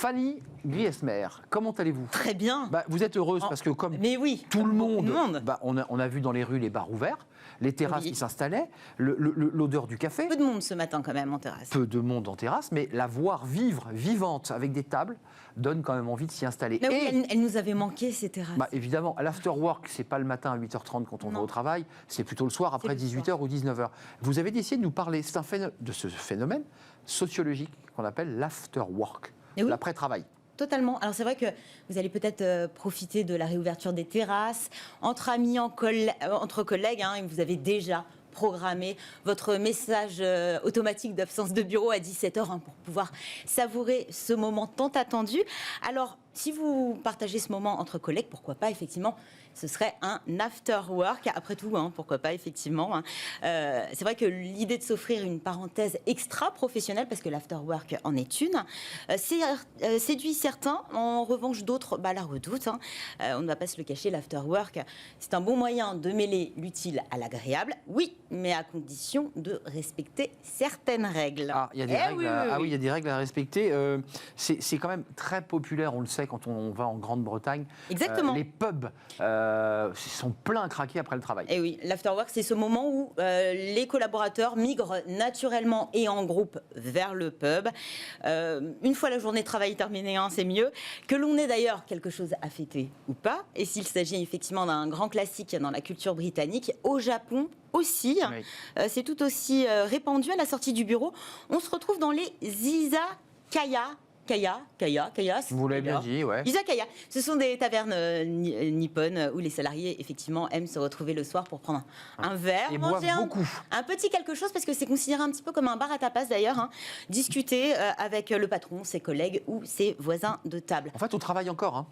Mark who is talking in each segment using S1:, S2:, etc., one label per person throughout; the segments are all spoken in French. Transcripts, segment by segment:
S1: Fanny Griesmer, comment allez-vous?
S2: Très bien.
S1: Vous êtes heureuse parce que comme tout le monde, on a vu dans les rues les bars ouverts, les terrasses qui s'installaient, l'odeur du café.
S2: Peu de monde ce matin quand même en terrasse.
S1: Peu de monde en terrasse, mais la voir vivante avec des tables donne quand même envie de s'y installer.
S2: Mais oui, elle nous avait manqué ces terrasses.
S1: Évidemment, l'afterwork, c'est pas le matin à 8h30 quand on va au travail, c'est plutôt le soir après 18h ou 19h. Vous avez décidé de nous parler de ce phénomène sociologique qu'on appelle l'afterwork, l'après-travail.
S2: Totalement. Alors c'est vrai que vous allez peut-être profiter de la réouverture des terrasses, entre amis, entre collègues, et vous avez déjà programmé votre message automatique d'absence de bureau à 17h pour pouvoir savourer ce moment tant attendu. Alors, si vous partagez ce moment entre collègues, pourquoi pas, effectivement, ce serait un after work. Après tout, pourquoi pas, effectivement. C'est vrai que l'idée de s'offrir une parenthèse extra-professionnelle, parce que l'after work en est une, séduit certains. En revanche, d'autres la redoutent. On ne va pas se le cacher, l'after work, c'est un bon moyen de mêler l'utile à l'agréable. Oui, mais à condition de respecter certaines règles.
S1: Il y a des règles. Oui, il y a des règles à respecter. C'est quand même très populaire, on le sait, quand on va en Grande-Bretagne.
S2: Exactement.
S1: Les pubs sont pleins à craquer après le travail.
S2: Et oui, l'afterwork, c'est ce moment où les collaborateurs migrent naturellement et en groupe vers le pub. Une fois la journée de travail terminée, c'est mieux. Que l'on ait d'ailleurs quelque chose à fêter ou pas. Et s'il s'agit effectivement d'un grand classique dans la culture britannique, au Japon aussi, c'est tout aussi répandu à la sortie du bureau. On se retrouve dans les izakaya. Kaya.
S1: Vous l'avez bien dit,
S2: Izakaya. Ce sont des tavernes nippones où les salariés, effectivement, aiment se retrouver le soir pour prendre un verre.
S1: Et boivent beaucoup.
S2: Un petit quelque chose, parce que c'est considéré un petit peu comme un bar à tapas d'ailleurs. Discuter avec le patron, ses collègues ou ses voisins de table.
S1: En fait, on travaille encore,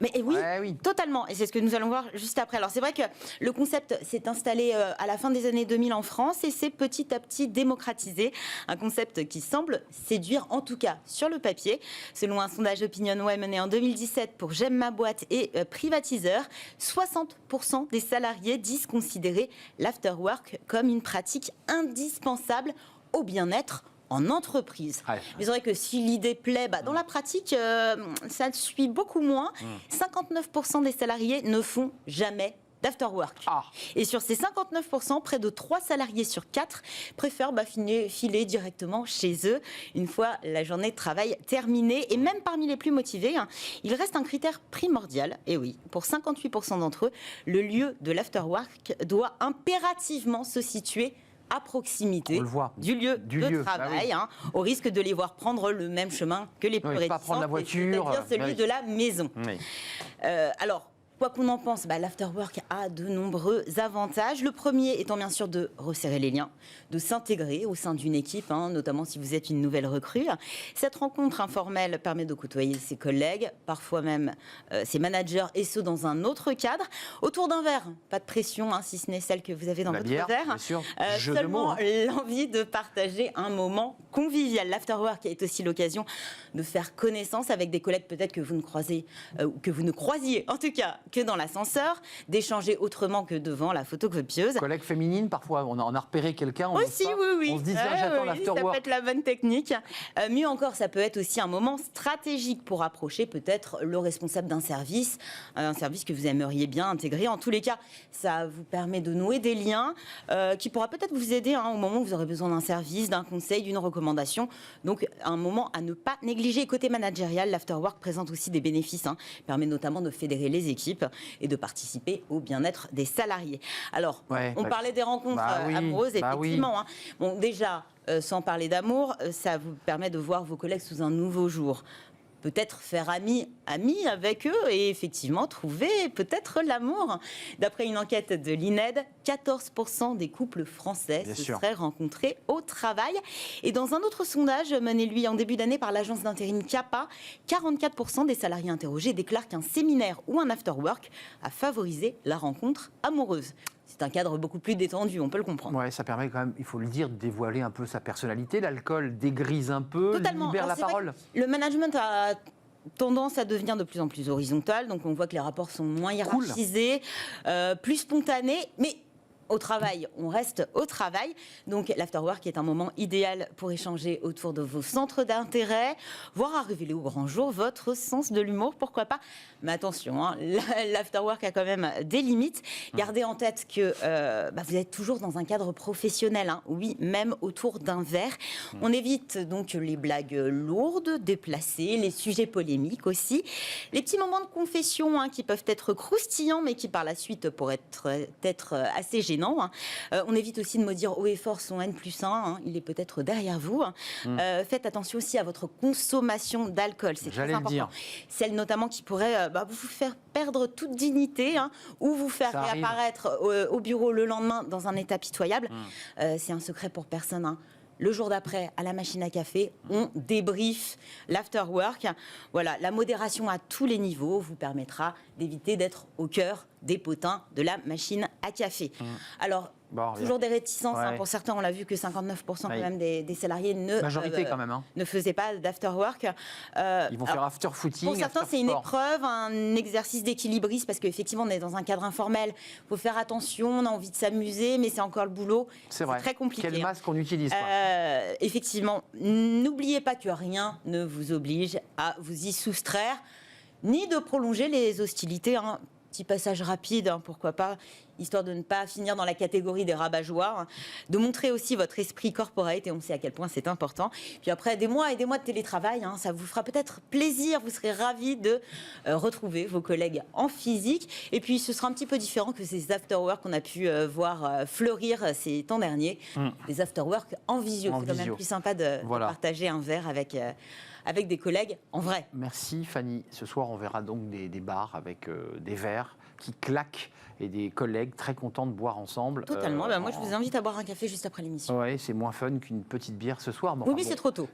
S2: Mais oui, totalement. Et c'est ce que nous allons voir juste après. Alors c'est vrai que le concept s'est installé à la fin des années 2000 en France et s'est petit à petit démocratisé. Un concept qui semble séduire, en tout cas sur le papier. Selon un sondage OpinionWay mené en 2017 pour J'aime ma boîte et Privatiseur, 60% des salariés disent considérer l'afterwork comme une pratique indispensable au bien-être en entreprise. Mais c'est vrai que si l'idée plaît, dans la pratique, ça suit beaucoup moins. 59% des salariés ne font jamais d'afterwork. Et sur ces 59%, près de 3 salariés sur 4 préfèrent filer directement chez eux une fois la journée de travail terminée. Et même parmi les plus motivés, il reste un critère primordial. Et oui, pour 58% d'entre eux, le lieu de l'afterwork doit impérativement se situer à proximité du lieu de travail, au risque de les voir prendre le même chemin que les plus réticents,
S1: pas prendre la voiture,
S2: c'est-à-dire celui de la maison. Alors, quoi qu'on en pense, l'afterwork a de nombreux avantages. Le premier étant bien sûr de resserrer les liens, de s'intégrer au sein d'une équipe, notamment si vous êtes une nouvelle recrue. Cette rencontre informelle permet de côtoyer ses collègues, parfois même ses managers, et ce dans un autre cadre. Autour d'un verre, pas de pression, si ce n'est celle que vous avez dans votre verre.
S1: Bien sûr.
S2: Seulement l'envie de partager un moment convivial. L'afterwork est aussi l'occasion de faire connaissance avec des collègues peut-être que vous ne croisez, que vous ne croisiez en tout cas que dans l'ascenseur, d'échanger autrement que devant la photocopieuse.
S1: Collègues féminines, parfois, on a repéré quelqu'un,
S2: on se dit tiens,
S1: j'attends l'afterwork.
S2: Ça peut être la bonne technique. Mieux encore, ça peut être aussi un moment stratégique pour approcher peut-être le responsable d'un service, un service que vous aimeriez bien intégrer. En tous les cas, ça vous permet de nouer des liens qui pourra peut-être vous aider au moment où vous aurez besoin d'un service, d'un conseil, d'une recommandation. Donc, un moment à ne pas négliger. Côté managérial, l'afterwork présente aussi des bénéfices. Permet notamment de fédérer les équipes et de participer au bien-être des salariés. Alors, on parlait des rencontres amoureuses, effectivement. Bon, déjà, sans parler d'amour, ça vous permet de voir vos collègues sous un nouveau jour. Peut-être faire ami avec eux et effectivement trouver peut-être l'amour. D'après une enquête de l'INED, 14% des couples français se seraient rencontrés au travail. Et dans un autre sondage mené, lui, en début d'année par l'agence d'intérim CAPA, 44% des salariés interrogés déclarent qu'un séminaire ou un afterwork a favorisé la rencontre amoureuse. C'est un cadre beaucoup plus détendu, on peut le comprendre.
S1: Ouais, ça permet quand même, il faut le dire, de dévoiler un peu sa personnalité. L'alcool dégrise un peu, libère la parole.
S2: Le management a tendance à devenir de plus en plus horizontal, donc on voit que les rapports sont moins hiérarchisés, plus spontanés, mais au travail, on reste au travail. Donc l'afterwork est un moment idéal pour échanger autour de vos centres d'intérêt, voire à révéler au grand jour votre sens de l'humour, pourquoi pas. Mais attention, hein, l'afterwork a quand même des limites. Gardez en tête que vous êtes toujours dans un cadre professionnel, hein. Oui, même autour d'un verre. On évite donc les blagues lourdes, déplacées, les sujets polémiques aussi. Les petits moments de confession, hein, qui peuvent être croustillants, mais qui par la suite pourraient être assez gênants, hein. On évite aussi de maudire haut et fort son N+1, hein, il est peut-être derrière vous. Faites attention aussi à votre consommation d'alcool, c'est très important. Celle notamment qui pourrait vous faire perdre toute dignité, hein, ou vous faire réapparaître au bureau le lendemain dans un état pitoyable. C'est un secret pour personne, hein. Le jour d'après, à la machine à café, on débrief l'afterwork. Voilà, la modération à tous les niveaux vous permettra d'éviter d'être au cœur des potins de la machine à café. Alors, toujours des réticences, hein, pour certains, on l'a vu que 59% quand même des salariés ne faisaient pas d'afterwork.
S1: Ils vont faire after-footing.
S2: Pour certains, c'est une épreuve, un exercice d'équilibrisme, parce qu'effectivement, on est dans un cadre informel. Il faut faire attention, on a envie de s'amuser, mais c'est encore le boulot. C'est très compliqué.
S1: Quel masque on utilise
S2: effectivement, n'oubliez pas que rien ne vous oblige à vous y soustraire, ni de prolonger les hostilités, hein. Petit passage rapide, hein, pourquoi pas, histoire de ne pas finir dans la catégorie des rabat-joueurs, hein, de montrer aussi votre esprit corporate, et on sait à quel point c'est important. Puis après, des mois et des mois de télétravail, hein, ça vous fera peut-être plaisir, vous serez ravis de retrouver vos collègues en physique, et puis ce sera un petit peu différent que ces after-work qu'on a pu voir fleurir ces temps derniers, les after-work en visio. C'est quand même plus sympa de partager un verre avec des collègues en vrai.
S1: Merci Fanny. Ce soir, on verra donc des bars avec des verres qui claquent et des collègues très contents de boire ensemble.
S2: Totalement. Moi, je vous invite à boire un café juste après l'émission.
S1: Oui, c'est moins fun qu'une petite bière ce soir.
S2: Mais c'est trop tôt.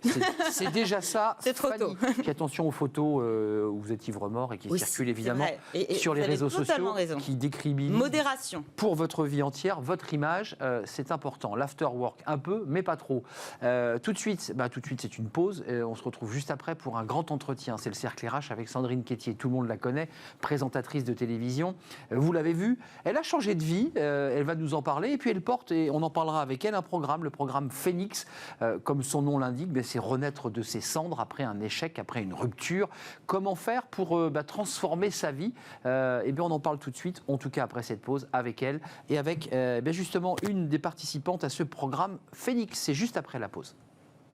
S1: C'est déjà ça.
S2: C'est trop tôt.
S1: Puis attention aux photos où vous êtes ivre-mort et qui circulent évidemment sur les réseaux sociaux, qui décribilisent
S2: modération
S1: pour votre vie entière, votre image. C'est important. L'afterwork, un peu, mais pas trop. Tout de suite, c'est une pause. On se retrouve juste après pour un grand entretien. C'est le Cercle RH avec Sandrine Quétier. Tout le monde la connaît, présentatrice de télévision. Vous l'avez vu, elle a changé de vie. Elle va nous en parler. Et puis elle porte, et on en parlera avec elle, un programme, le programme Phoenix. Comme son nom l'indique, c'est renaître de ses cendres après un échec, après une rupture. Comment faire pour transformer sa vie? On en parle tout de suite, en tout cas après cette pause, avec elle et avec justement une des participantes à ce programme Phoenix. C'est juste après la pause.